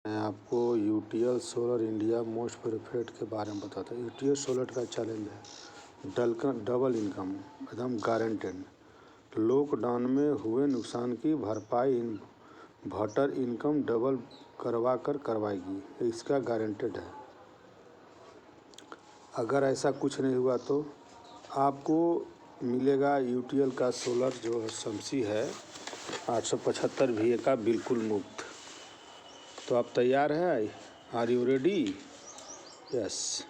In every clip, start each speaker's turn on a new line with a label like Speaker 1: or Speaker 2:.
Speaker 1: मैं आपको UTL solar India most preferred के बारे में बताता हूँ। यूटीएल सोलर का चैलेंज है डबल इनकम एकदम गारंटेड। लॉकडाउन में हुए नुकसान की भरपाई इन्वर्टर इनकम डबल करवाएगी, इसका गारंटेड है। अगर ऐसा कुछ नहीं हुआ तो आपको मिलेगा यूटीएल का सोलर जो शमसी है 875 VA का बिल्कुल मुफ्त। तो आप तैयार हैं? Are you ready? यस।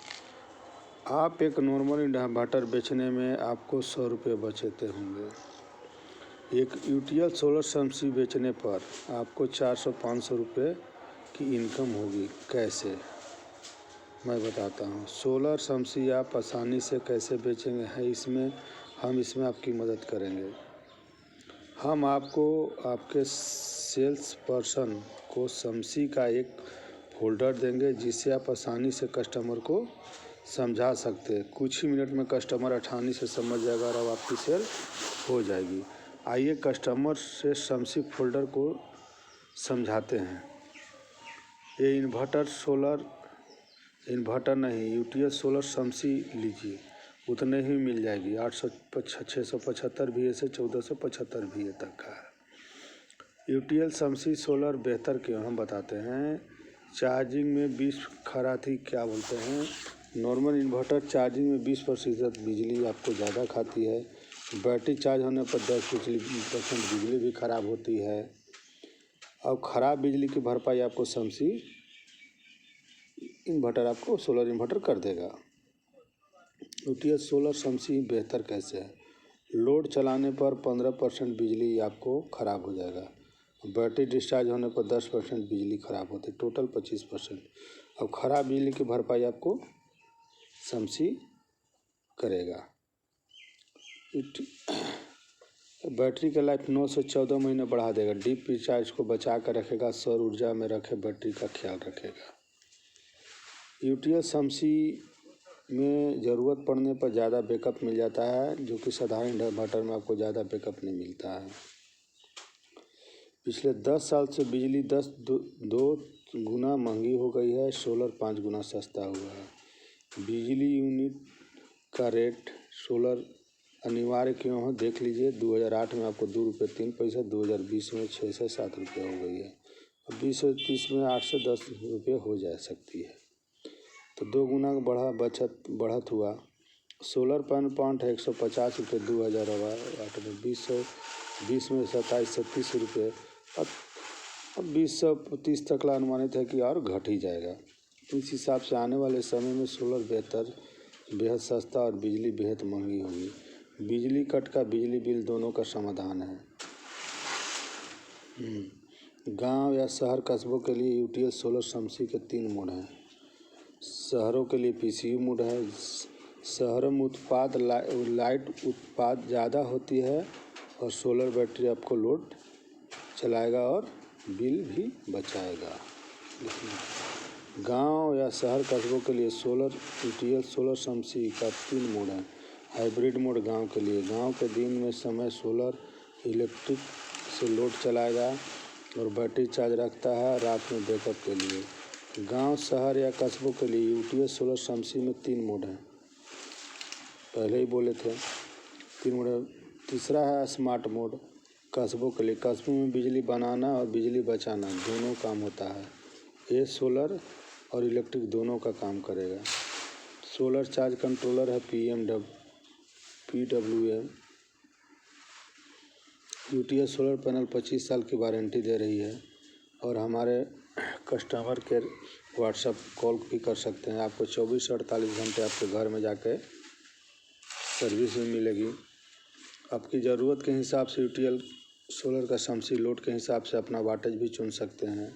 Speaker 1: आप एक नॉर्मल इन्वर्टर बेचने में आपको 100 रुपये बचते होंगे। एक यूटीएल सोलर शमसी बेचने पर आपको 400-500 रुपये की इनकम होगी। कैसे, मैं बताता हूँ। सोलर शमसी आप आसानी से कैसे बेचेंगे है हम इसमें आपकी मदद करेंगे। हम आपको आपके सेल्स पर्सन को शमसी का एक फोल्डर देंगे जिससे आप आसानी से कस्टमर को समझा सकते हैं। कुछ ही मिनट में कस्टमर आसानी से समझ जाएगा और आपकी सेल हो जाएगी। आइए कस्टमर से शमसी फोल्डर को समझाते हैं। ये इन्वर्टर नहीं, यूटीएल सोलर शमसी लीजिए, उतने ही मिल जाएगी। 675 VA से 1475 VA तक का है। यूटीएल शमसी सोलर बेहतर क्यों, हम बताते हैं। चार्जिंग में 20 खराती क्या बोलते हैं, नॉर्मल इन्वर्टर चार्जिंग में 20% बिजली आपको ज़्यादा खाती है। बैटरी चार्ज होने पर 10% बिजली भी खराब होती है। और ख़राब बिजली की भरपाई आपको शमसी इन्वर्टर आपको सोलर इन्वर्टर कर देगा। यूटीएल सोलर शमसी बेहतर कैसे है? लोड चलाने पर 15% बिजली आपको ख़राब हो जाएगा। बैटरी डिस्चार्ज होने पर 10% बिजली ख़राब होती है, टोटल 25%। अब ख़राब बिजली की भरपाई आपको शमसी करेगा। बैटरी का लाइफ 9 से 14 महीने बढ़ा देगा। डीप रिचार्ज को बचा कर रखेगा। सौर ऊर्जा में रखे बैटरी का ख्याल रखेगा। यूटीएल शमसी में ज़रूरत पड़ने पर ज़्यादा बैकअप मिल जाता है, जो कि साधारण इन्वर्टर में आपको ज़्यादा बैकअप नहीं मिलता है। पिछले 10 साल से बिजली 2 गुना महंगी हो गई है, सोलर 5 गुना सस्ता हुआ है। बिजली यूनिट का रेट सोलर अनिवार्य क्यों है, देख लीजिए। 2008 में आपको 2 रुपये 3 पैसे, 2020 में 6 से 7 रुपये हो गई है। अब 20 से 30 में 8 से 10 रुपये हो जा सकती है। तो 2 गुना बढ़त हुआ। सोलर पैनल पॉइंट है 150 रुपये 2008 में, 2020 में 27-30 रुपये। अब 2030 तक का अनुमानित है कि और घट ही जाएगा। इस हिसाब से आने वाले समय में सोलर बेहद सस्ता और बिजली बेहद महंगी होगी। बिजली कट का बिजली बिल दोनों का समाधान है। गांव या शहर कस्बों के लिए यूटीएल सोलर शमसी के 3 मोड हैं। शहरों के लिए पीसीयू मोड है। शहरों में लाइट उत्पाद ज़्यादा होती है और सोलर बैटरी आपको लोड चलाएगा और बिल भी बचाएगा। गांव या शहर कस्बों के लिए यूटीएल सोलर शमसी का 3 मोड है। हाइब्रिड मोड गांव के लिए, गांव के दिन में समय सोलर इलेक्ट्रिक से लोड चलाएगा और बैटरी चार्ज रखता है रात में बैकअप के लिए। गांव, शहर या कस्बों के लिए यूटीएल सोलर शमसी में 3 मोड हैं, पहले ही बोले थे 3 मोड है। तीसरा है स्मार्ट मोड कस्बों के लिए, कस्बों में बिजली बनाना और बिजली बचाना दोनों काम होता है। ये सोलर और इलेक्ट्रिक दोनों का काम करेगा। सोलर चार्ज कंट्रोलर है PWM। यूटीएल सोलर पैनल 25 साल की वारंटी दे रही है और हमारे कस्टमर केयर व्हाट्सएप कॉल भी कर सकते हैं। आपको 24 से 48 घंटे आपके घर में जाके सर्विस भी मिलेगी। आपकी ज़रूरत के हिसाब से यूटीएल सोलर का शमसी लोड के हिसाब से अपना वाटेज भी चुन सकते हैं,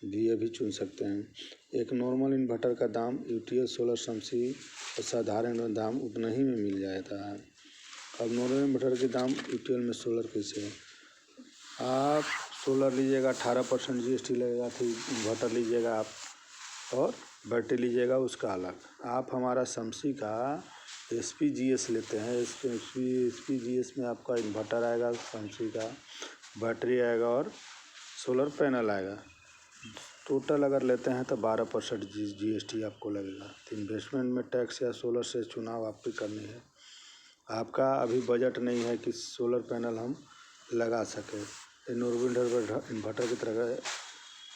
Speaker 1: VA भी चुन सकते हैं। एक नॉर्मल इन्वर्टर का दाम यूटीएल सोलर शमसी और साधारण दाम उतना ही में मिल जाता है। अब नॉर्मल इन्वर्टर के दाम यूटीएल में सोलर कैसे है। आप सोलर लीजिएगा 18% GST लगेगा, फिर इन्वर्टर लीजिएगा आप और बैटरी लीजिएगा उसका अलग। आप हमारा शमसी का SPGS लेते हैं। SPGS में आपका इन्वर्टर आएगा, शमसी का बैटरी आएगा और सोलर पैनल आएगा। टोटल अगर लेते हैं तो 12% GST आपको लगेगा। तो इन्वेस्टमेंट में टैक्स या सोलर से चुनाव आपकी करनी है। आपका अभी बजट नहीं है कि सोलर पैनल हम लगा सकें, नॉर्मल इन्वर्टर की तरह।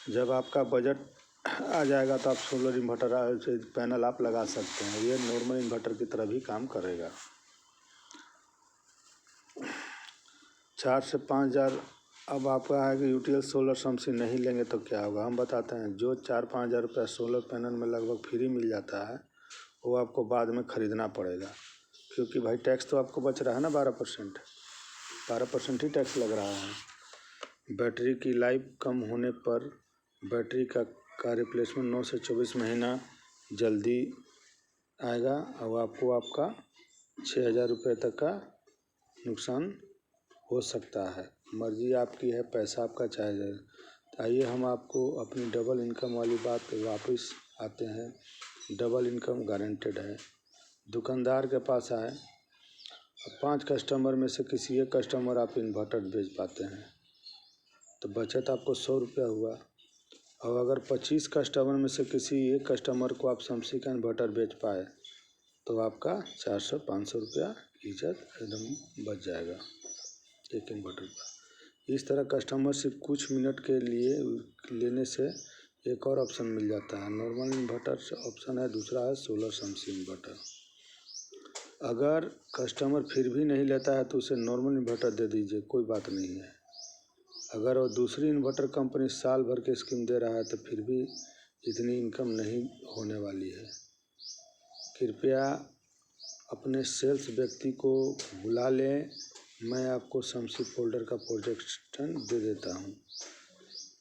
Speaker 1: जब आपका बजट आ जाएगा तो आप सोलर इन्वर्टर पैनल आप लगा सकते हैं। ये नॉर्मल इन्वर्टर की तरह भी काम करेगा। 4 से 5 हज़ार अब आपका है कि यूटीएल सोलर समसी नहीं लेंगे तो क्या होगा, हम बताते हैं। जो 4-5 हज़ार रुपया सोलर पैनल में लगभग फ्री मिल जाता है, वो आपको बाद में ख़रीदना पड़ेगा, क्योंकि भाई टैक्स तो आपको बच रहा है ना 12% ही टैक्स लग रहा है। बैटरी की लाइफ कम होने पर बैटरी का रिप्लेसमेंट 9 से 24 महीना जल्दी आएगा और आपको आपका 6,000 रुपये तक का नुकसान हो सकता है। मर्जी आपकी है, पैसा आपका चाहे जाए। तो आइए हम आपको अपनी डबल इनकम वाली बात पे वापस आते हैं। डबल इनकम गारंटेड है। दुकानदार के पास आए, 5 कस्टमर में से किसी एक कस्टमर आप इन्वर्टर बेच पाते हैं तो बचत आपको 100 रुपया हुआ। और अगर 25 कस्टमर में से किसी एक कस्टमर को आप समसी का इन्वर्टर बेच पाए तो आपका 400-500 रुपया इज्जत एकदम बच जाएगा एक इन्वर्टर पर। इस तरह कस्टमर से कुछ मिनट के लिए लेने से एक और ऑप्शन मिल जाता है। नॉर्मल इन्वर्टर से ऑप्शन है, दूसरा है सोलर समसी इन्वर्टर। अगर कस्टमर फिर भी नहीं लेता है तो उसे नॉर्मल इन्वर्टर दे दीजिए, कोई बात नहीं है। अगर वो दूसरी इन्वर्टर कंपनी साल भर के स्कीम दे रहा है तो फिर भी इतनी इनकम नहीं होने वाली है। कृपया अपने सेल्स व्यक्ति को बुला लें, मैं आपको समसी फोल्डर का प्रोजेक्शन दे देता हूं।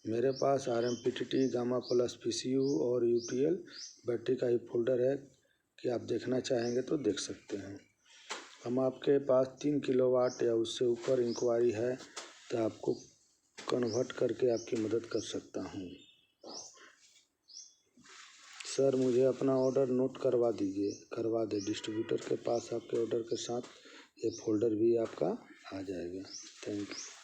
Speaker 1: मेरे पास RMPTT, गामा प्लस PCU और UTL बैटरी का ही फोल्डर है कि आप देखना चाहेंगे तो देख सकते हैं। हम आपके पास 3 किलोवाट या उससे ऊपर इंक्वायरी है तो आपको कन्वर्ट करके आपकी मदद कर सकता हूँ। सर मुझे अपना ऑर्डर नोट करवा दे। डिस्ट्रीब्यूटर के पास आपके ऑर्डर के साथ ये फोल्डर भी आपका आ जाएगा। Thank you.